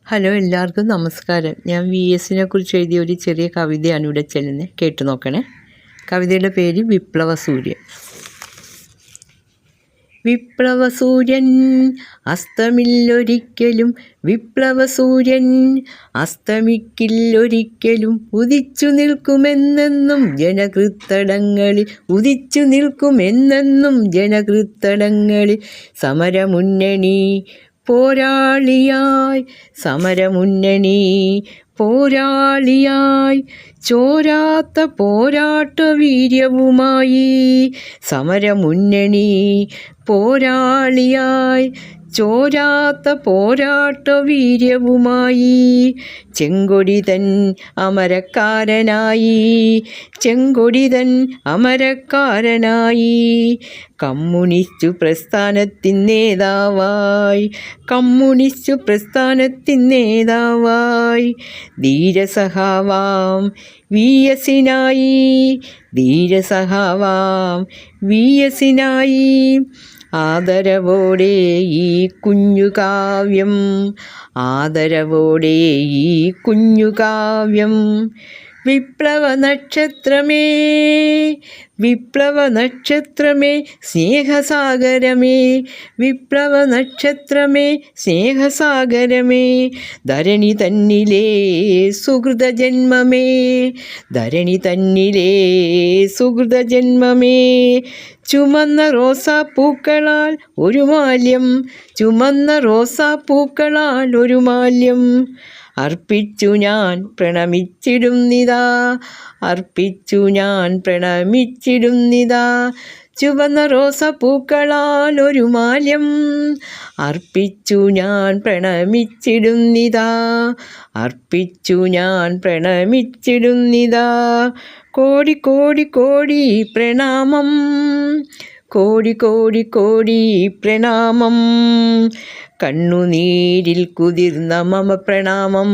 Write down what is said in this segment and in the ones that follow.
Hello, എല്ലാവർക്കും നമസ്കാരം. ഞാൻ VS കുറിച്ച് എഴുതിയ ഒരു ചെറിയ കവിതയാണ് ഇവിടെ ചെല്ലുന്നത്. കേട്ടു നോക്കണേ. കവിതയുടെ പേര് വിപ്ലവസൂര്യൻ. വിപ്ലവസൂര്യൻ അസ്തമില്ലൊരിക്കലും, വിപ്ലവസൂര്യൻ അസ്തമിക്കില്ലൊരിക്കലും, ഉദിച്ചു നിൽക്കുമെന്നെന്നും ജനകൃത്തടങ്ങളിൽ, ഉദിച്ചു നിൽക്കുമെന്നെന്നും ജനകൃത്തടങ്ങളിൽ. സമരമുന്നണി പോരാളിയായി, സമരമുന്നണി പോരാളിയായി, ചോരാത്ത പോരാട്ട വീര്യവുമായി, സമരമുന്നണി പോരാളിയായി, ചോരാത്ത പോരാട്ട വീര്യവുമായി, ചെങ്കൊടിതൻ അമരക്കാരനായി, ചെങ്കൊടിതൻ അമരക്കാരനായി, കമ്മ്യൂണിസ്റ്റ് പ്രസ്ഥാനത്തിൻ നേതാവായി, കമ്മ്യൂണിസ്റ്റ് പ്രസ്ഥാനത്തിൻ നേതാവായി, ധീരസഹാവാം VS-നായി, ധീരസഹാവാം VS-നായി, ആദരവോടെ ഈ കുഞ്ഞുകാവ്യം, ആദരവോടെ ഈ കുഞ്ഞുകാവ്യം. വിപ്ലവ നക്ഷത്രമേ, വിപ്ലവ നക്ഷത്രമേ, സ്നേഹസാഗരമേ, വിപ്ലവ നക്ഷത്രമേ, സ്നേഹസാഗരമേ, ധരണി തന്നിലേ സുഹൃതജന്മമേ, ധരണി തന്നിലേ സുഹൃതജന്മമേ. ചുമന്ന റോസാപ്പൂക്കളാൽ ഒരു മാല്യം, ചുമന്ന റോസാപ്പൂക്കളാൽ ഒരു മാല്യം, അർപ്പിച്ചു ഞാൻ പ്രണമിച്ചിടുന്നിതാ, അർപ്പിച്ചു ഞാൻ പ്രണമിച്ചിടുന്നിതാ, ചുവന്ന റോസാപ്പൂക്കളാൽ ഒരു മാല്യം, അർപ്പിച്ചു ഞാൻ പ്രണമിച്ചിടുന്നിതാ, അർപ്പിച്ചു ഞാൻ പ്രണമിച്ചിടുന്നിതാ. കോടി കോടി കോടി പ്രണാമം, കോടി കോടി കോടി പ്രണാമം, കണ്ണുനീരിൽ കുതിർന്ന മമ പ്രണാമം,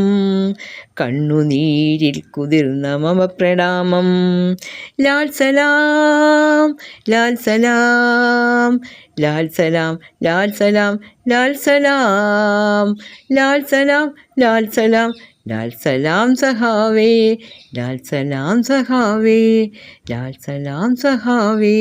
കണ്ണുനീരിൽ കുതിർന്ന മമ പ്രണാമം. ലാൽ സലാം, ലാൽ സലാം, ലാൽ സലാം, ലാൽ സലാം, ലാൽ സലാം, ലാൽ സലാം, ലാൽ സലാം, ലാൽ സലാം സഹാവേ, ലാൽ സലാം സഹാവേ, ലാൽ സലാം സഹാവേ.